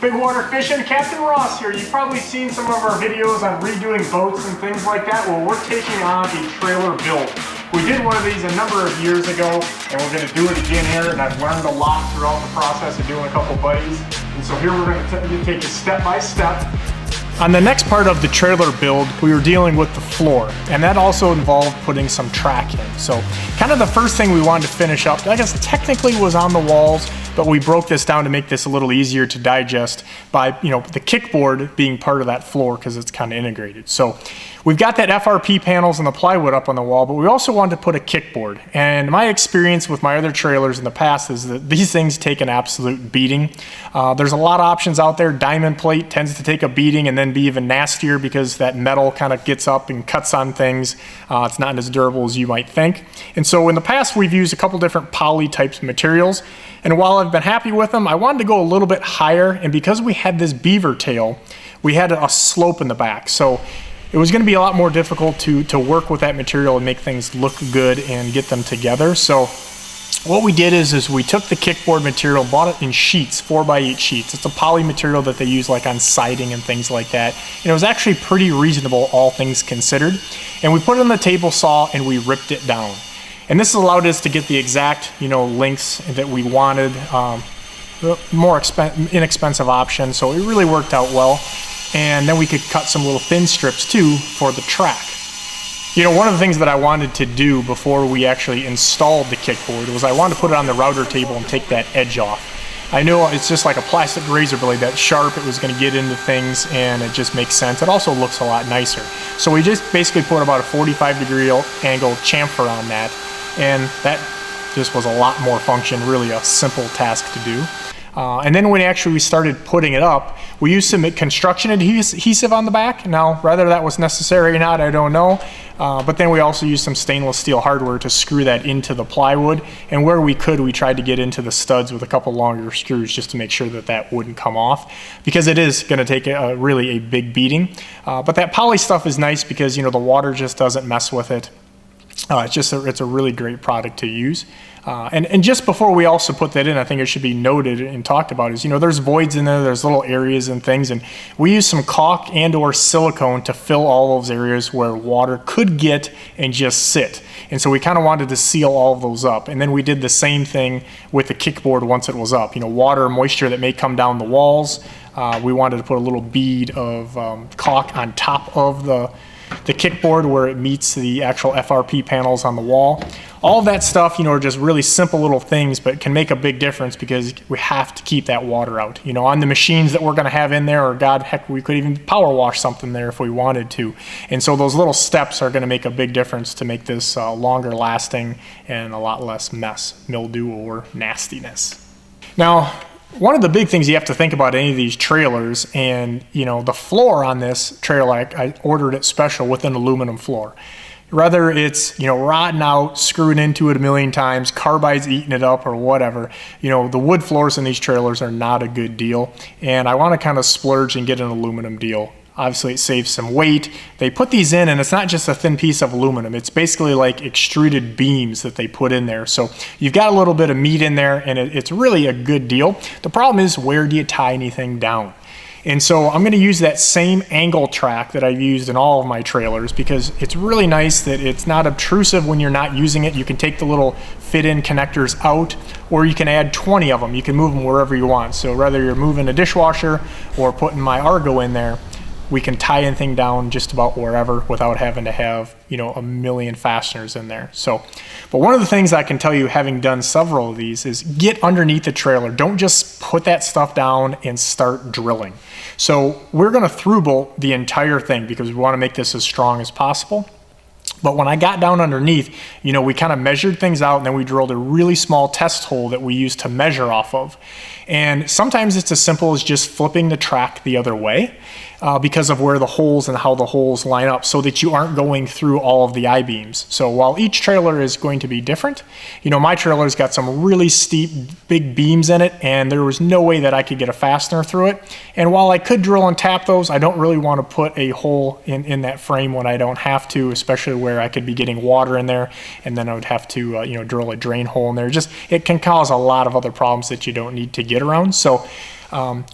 Bigwater Fishing, Captain Ross here. You've probably seen some of our videos on redoing boats and things like that. Well, we're taking on a trailer build. We did one of these a number of years ago, and we're going to do it again here, and I've learned a lot throughout the process of doing a couple buddies. And so here we're going to take it step by step. On the next part of the trailer build, we were dealing with the floor, and that also involved putting some track in. So kind of the first thing we wanted to finish up, I guess technically was on the walls, but we broke this down to make this a little easier to digest by, the kickboard being part of that floor because it's kind of integrated. So we've got that FRP panels and the plywood up on the wall, but we also wanted to put a kickboard. And my experience with my other trailers in the past is that these things take an absolute beating. There's a lot of options out there. Diamond plate tends to take a beating and then be even nastier because that metal kind of gets up and cuts on things. It's not as durable as you might think. And so in the past, we've used a couple different poly types of materials. And while I've been happy with them, I wanted to go a little bit higher. And because we had this beaver tail, we had a slope in the back. So it was going to be a lot more difficult to work with that material and make things look good and get them together. So what we did is we took the kickboard material, bought it in sheets, 4x8 sheets. It's a poly material that they use like on siding and things like that. And it was actually pretty reasonable, all things considered. And we put it on the table saw and we ripped it down. And this allowed us to get the exact, lengths that we wanted, more inexpensive option. So it really worked out well. And then we could cut some little thin strips too for the track. One of the things that I wanted to do before we actually installed the kickboard was I wanted to put it on the router table and take that edge off. I know it's just like a plastic razor blade, that sharp, it was going to get into things and it just makes sense. It also looks a lot nicer. So we just basically put about a 45-degree angle chamfer on that, and that just was a lot more function, really a simple task to do. And then when we started putting it up, we used some construction adhesive on the back. Now, whether that was necessary or not, I don't know. But then we also used some stainless steel hardware to screw that into the plywood. And where we could, we tried to get into the studs with a couple longer screws just to make sure that that wouldn't come off, because it is going to take really a big beating. But that poly stuff is nice because, the water just doesn't mess with it. It's a really great product to use. And just before we also put that in, I think it should be noted and talked about is, there's voids in there, there's little areas and things, and we use some caulk and or silicone to fill all those areas where water could get and just sit. And so we kind of wanted to seal all of those up. And then we did the same thing with the kickboard once it was up. Water, moisture that may come down the walls. We wanted to put a little bead of caulk on top of the kickboard where it meets the actual FRP panels on the wall. All of that stuff, are just really simple little things, but can make a big difference because we have to keep that water out. On the machines that we're going to have in there, or God, heck, we could even power wash something there if we wanted to. And so those little steps are going to make a big difference to make this longer lasting and a lot less mess, mildew, or nastiness. Now, one of the big things you have to think about any of these trailers, and the floor on this trailer, I ordered it special with an aluminum floor. Whether it's rotting out, screwing into it a million times, carbide's eating it up, or whatever, the wood floors in these trailers are not a good deal, and I want to kind of splurge and get an aluminum deal. Obviously, it saves some weight. They put these in, and it's not just a thin piece of aluminum. It's basically like extruded beams that they put in there. So you've got a little bit of meat in there, and it's really a good deal. The problem is, where do you tie anything down? And so I'm going to use that same angle track that I've used in all of my trailers because it's really nice that it's not obtrusive when you're not using it. You can take the little fit-in connectors out, or you can add 20 of them. You can move them wherever you want. So whether you're moving a dishwasher or putting my Argo in there, we can tie anything down just about wherever without having to have, a million fasteners in there. So, but one of the things I can tell you, having done several of these, is get underneath the trailer. Don't just put that stuff down and start drilling. So we're going to through bolt the entire thing because we want to make this as strong as possible. But when I got down underneath, we kind of measured things out, and then we drilled a really small test hole that we used to measure off of. And sometimes it's as simple as just flipping the track the other way because of where the holes and how the holes line up, so that you aren't going through all of the I-beams. So while each trailer is going to be different, my trailer's got some really steep, big beams in it, and there was no way that I could get a fastener through it. And while I could drill and tap those, I don't really want to put a hole in that frame when I don't have to, especially where I could be getting water in there, and then I would have to drill a drain hole in there. It can cause a lot of other problems that you don't need to get around. So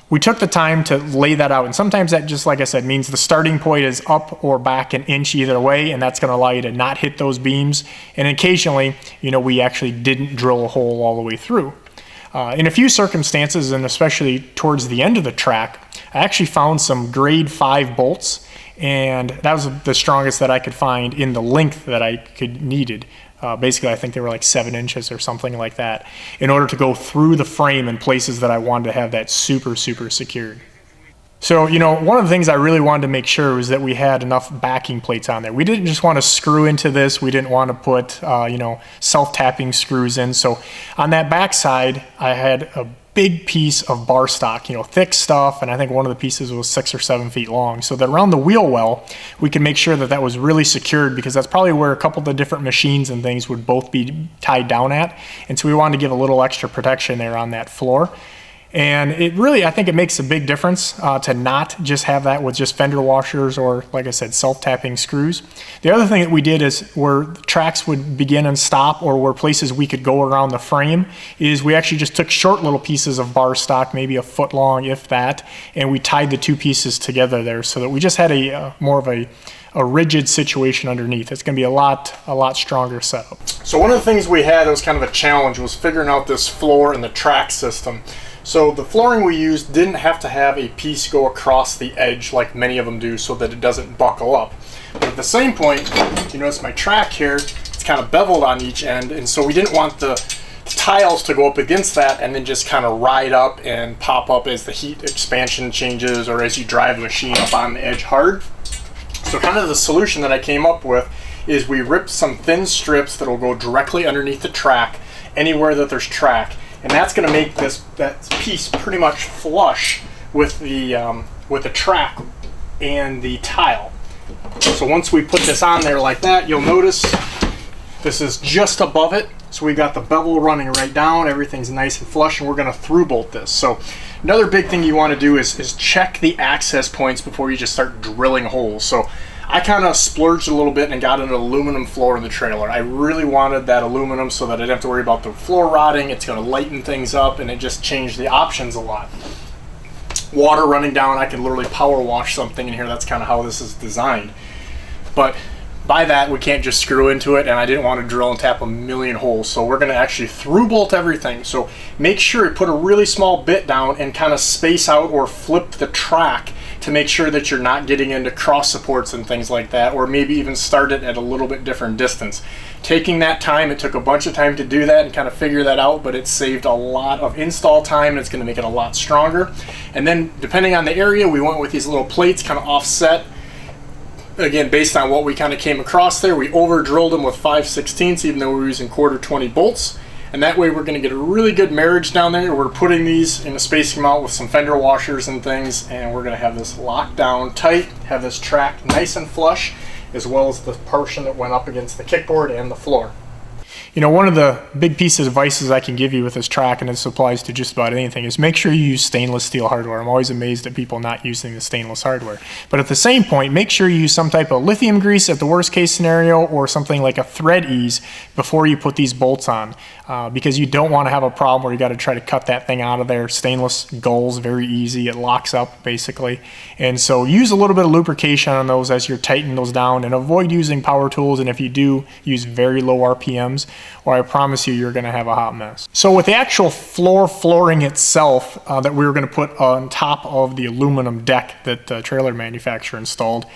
We took the time to lay that out, and sometimes that, just like I said, means the starting point is up or back an inch either way, and that's going to allow you to not hit those beams. And occasionally, you know, we actually didn't drill a hole all the way through. In a few circumstances, and especially towards the end of the track, I actually found some grade 5 bolts, and that was the strongest that I could find in the length that I needed. Basically, I think they were like 7 inches or something like that, in order to go through the frame in places that I wanted to have that super secured. So, you know, one of the things I really wanted to make sure was that we had enough backing plates on there. We didn't just want to screw into this. We didn't want to put, you know, self-tapping screws in. So on that back side, I had a big piece of bar stock, you know, thick stuff, and I think one of the pieces was 6 or 7 feet long, so that around the wheel well we could make sure that that was really secured, because that's probably where a couple of the different machines and things would both be tied down at, and so we wanted to give a little extra protection there on that floor. And it really, I think it makes a big difference to not just have that with just fender washers or, like I said, self-tapping screws. The other thing that we did is where tracks would begin and stop, or where places we could go around the frame, is we actually just took short little pieces of bar stock, maybe a foot long, if that, and we tied the two pieces together there, so that we just had a more of a rigid situation underneath. It's going to be a lot stronger setup. So one of the things we had that was kind of a challenge was figuring out this floor and the track system. So the flooring we used didn't have to have a piece go across the edge like many of them do, so that it doesn't buckle up. But at the same point, you notice my track here, it's kind of beveled on each end, and so we didn't want the tiles to go up against that and then just kind of ride up and pop up as the heat expansion changes, or as you drive the machine up on the edge hard. So kind of the solution that I came up with is we ripped some thin strips that will go directly underneath the track anywhere that there's track. And that's going to make that piece pretty much flush with the track and the tile. So once we put this on there like that, you'll notice this is just above it. So we got the bevel running right down, everything's nice and flush, and we're going to through bolt this. So another big thing you want to do is check the access points before you just start drilling holes. So I kind of splurged a little bit and got an aluminum floor in the trailer. I really wanted that aluminum so that I didn't have to worry about the floor rotting. It's going to lighten things up, and it just changed the options a lot. Water running down, I can literally power wash something in here. That's kind of how this is designed. But by that, we can't just screw into it, and I didn't want to drill and tap a million holes, so we're going to actually through bolt everything. So make sure you put a really small bit down and kind of space out or flip the track to make sure that you're not getting into cross supports and things like that, or maybe even start it at a little bit different distance. Taking that time, it took a bunch of time to do that and kind of figure that out, but it saved a lot of install time, and it's going to make it a lot stronger. And then depending on the area, we went with these little plates kind of offset. Again, based on what we kind of came across there, we over drilled them with 5/16, even though we were using 1/4 20 bolts. And that way we're going to get a really good marriage down there. We're putting these in a spacing mount with some fender washers and things, and we're going to have this locked down tight, have this track nice and flush, as well as the portion that went up against the kickboard and the floor. You know, one of the big pieces of advice I can give you with this track, and this applies to just about anything, is make sure you use stainless steel hardware. I'm always amazed at people not using the stainless hardware. But at the same point, make sure you use some type of lithium grease at the worst case scenario, or something like a thread ease before you put these bolts on. Because you don't want to have a problem where you got to try to cut that thing out of there. Stainless gulls very easy. It locks up basically. And so use a little bit of lubrication on those as you're tightening those down, and avoid using power tools. And if you do, use very low RPMs, or I promise you're going to have a hot mess. So with the actual flooring itself that we were going to put on top of the aluminum deck that the trailer manufacturer installed,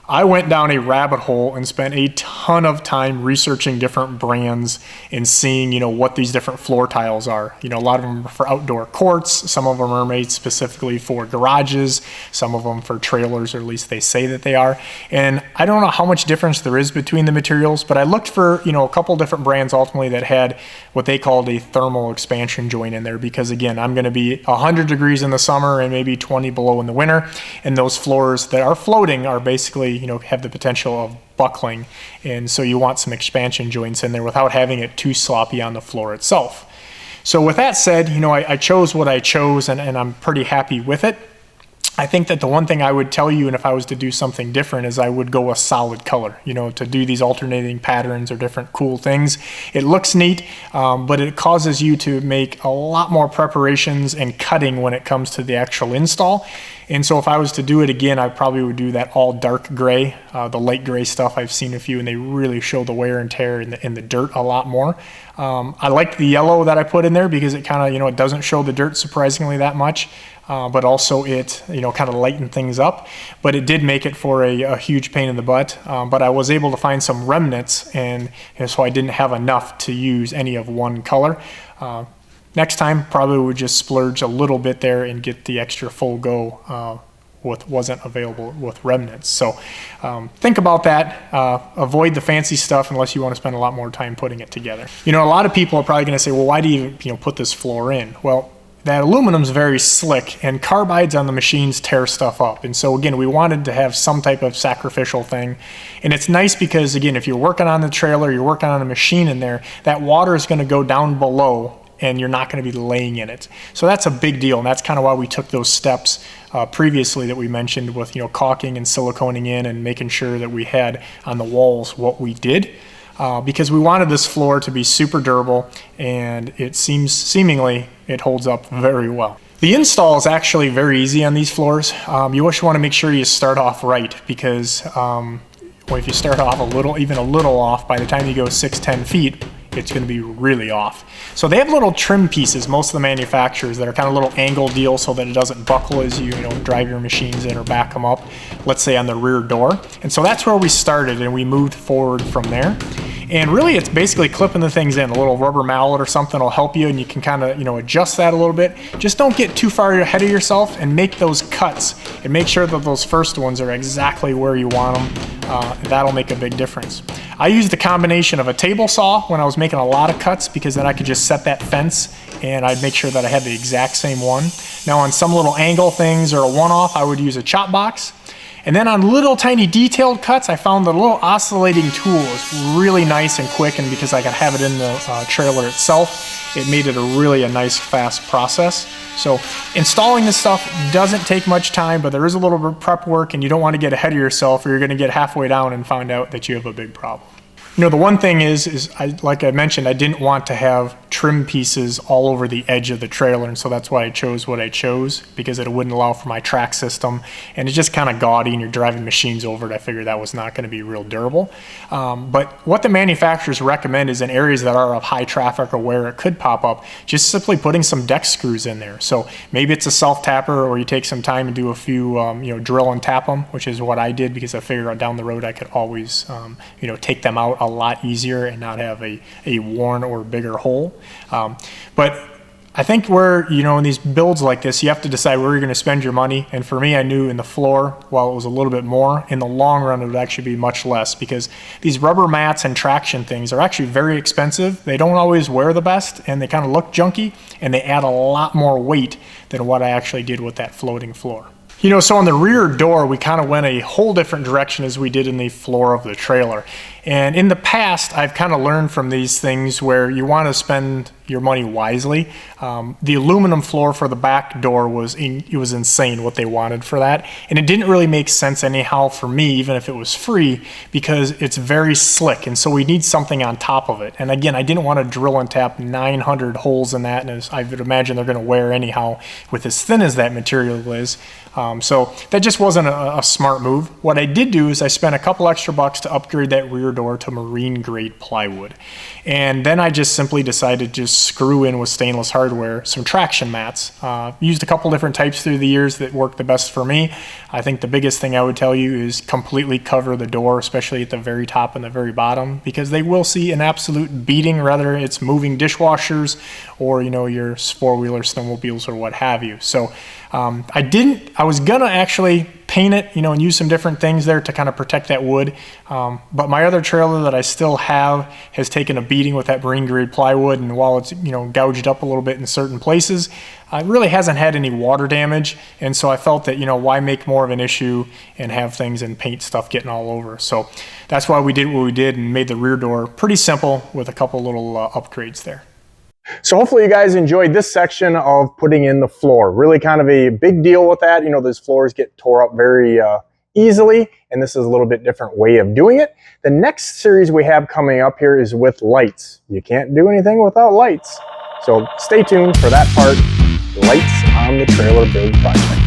I went down a rabbit hole and spent a ton of time researching different brands and seeing, you know, what these different floor tiles are. You know, a lot of them are for outdoor courts. Some of them are made specifically for garages. Some of them for trailers, or at least they say that they are. And I don't know how much difference there is between the materials, but I looked for, you know, a couple different brands ultimately that had what they called a thermal expansion joint in there, because again, I'm going to be 100 degrees in the summer and maybe 20 below in the winter, and those floors that are floating are basically, you know, have the potential of buckling, and so you want some expansion joints in there without having it too sloppy on the floor itself. So with that said, you know, I chose what I chose, and I'm pretty happy with it. I think that the one thing I would tell you, and if I was to do something different, is I would go a solid color, you know, to do these alternating patterns or different cool things. It looks neat, but it causes you to make a lot more preparations and cutting when it comes to the actual install. And so if I was to do it again, I probably would do that all dark gray. The light gray stuff, I've seen a few, and they really show the wear and tear in the dirt a lot more. I like the yellow that I put in there because it kind of, you know, it doesn't show the dirt surprisingly that much. But also it, you know, kind of lightened things up. But it did make it for a huge pain in the butt. But I was able to find some remnants, and so I didn't have enough to use any of one color. Next time, probably would just splurge a little bit there and get the extra full go what wasn't available with remnants. So think about that. Avoid the fancy stuff unless you want to spend a lot more time putting it together. You know, a lot of people are probably going to say, well, why do you put this floor in? Well, that aluminum's very slick, and carbides on the machines tear stuff up. And so again, we wanted to have some type of sacrificial thing. And it's nice because again, if you're working on the trailer, you're working on a machine in there, that water is going to go down below and you're not going to be laying in it. So that's a big deal, and that's kind of why we took those steps previously that we mentioned with, you know, caulking and siliconing in and making sure that we had on the walls what we did. Because we wanted this floor to be super durable, and it seemingly it holds up very well. The install is actually very easy on these floors. You just want to make sure you start off right, because well, if you start off even a little off, by the time you go 6-10 feet, it's going to be really off. So they have little trim pieces, most of the manufacturers, that are kind of little angle deal so that it doesn't buckle as you drive your machines in or back them up, let's say on the rear door. And so that's where we started, and we moved forward from there. And really, it's basically clipping the things in. A little rubber mallet or something will help you, and you can kind of, adjust that a little bit. Just don't get too far ahead of yourself, and make those cuts, and make sure that those first ones are exactly where you want them. That'll make a big difference. I used a combination of a table saw when I was making a lot of cuts, because then I could just set that fence, and I'd make sure that I had the exact same one. Now on some little angle things or a one-off, I would use a chop box. And then on little tiny detailed cuts, I found the little oscillating tool is really nice and quick, and because I could have it in the trailer itself, it made it a nice, fast process. So installing this stuff doesn't take much time, but there is a little bit of prep work, and you don't want to get ahead of yourself, or you're going to get halfway down and find out that you have a big problem. The one thing is like I mentioned, I didn't want to have trim pieces all over the edge of the trailer, and so that's why I chose what I chose, because it wouldn't allow for my track system, and it's just kind of gaudy, and you're driving machines over it. I figured that was not going to be real durable. But what the manufacturers recommend is in areas that are of high traffic or where it could pop up, just simply putting some deck screws in there. So maybe it's a self-tapper, or you take some time and do a few, drill and tap them, which is what I did, because I figured down the road I could always, take them out a lot easier and not have a worn or bigger hole. But I think in these builds like this, you have to decide where you're going to spend your money. And for me, I knew in the floor, while it was a little bit more, in the long run, it would actually be much less, because these rubber mats and traction things are actually very expensive. They don't always wear the best, and they kind of look junky, and they add a lot more weight than what I actually did with that floating floor. So on the rear door, we kind of went a whole different direction as we did in the floor of the trailer. And in the past, I've kind of learned from these things where you want to spend your money wisely. The aluminum floor for the back door was insane what they wanted for that. And it didn't really make sense anyhow for me, even if it was free, because it's very slick. And so we need something on top of it. And again, I didn't want to drill and tap 900 holes in that. And I would imagine they're going to wear anyhow with as thin as that material is. So that just wasn't a smart move. What I did do is I spent a couple extra bucks to upgrade that rear door to marine grade plywood. And then I just simply decided to just screw in with stainless hardware some traction mats. Used a couple different types through the years that worked the best for me. I think the biggest thing I would tell you is completely cover the door, especially at the very top and the very bottom, because they will see an absolute beating, whether it's moving dishwashers or your four-wheeler snowmobiles or what have you. So I was gonna actually paint it, and use some different things there to kind of protect that wood. But my other trailer that I still have has taken a beating with that marine grade plywood, and while it's gouged up a little bit in certain places, it really hasn't had any water damage. And so I felt that why make more of an issue and have things and paint stuff getting all over. So that's why we did what we did and made the rear door pretty simple with a couple little upgrades there. So hopefully you guys enjoyed this section of putting in the floor. Really kind of a big deal with that. You know, those floors get tore up very easily, and this is a little bit different way of doing it. The next series we have coming up here is with lights. You can't do anything without lights. So stay tuned for that part, lights on the trailer build project.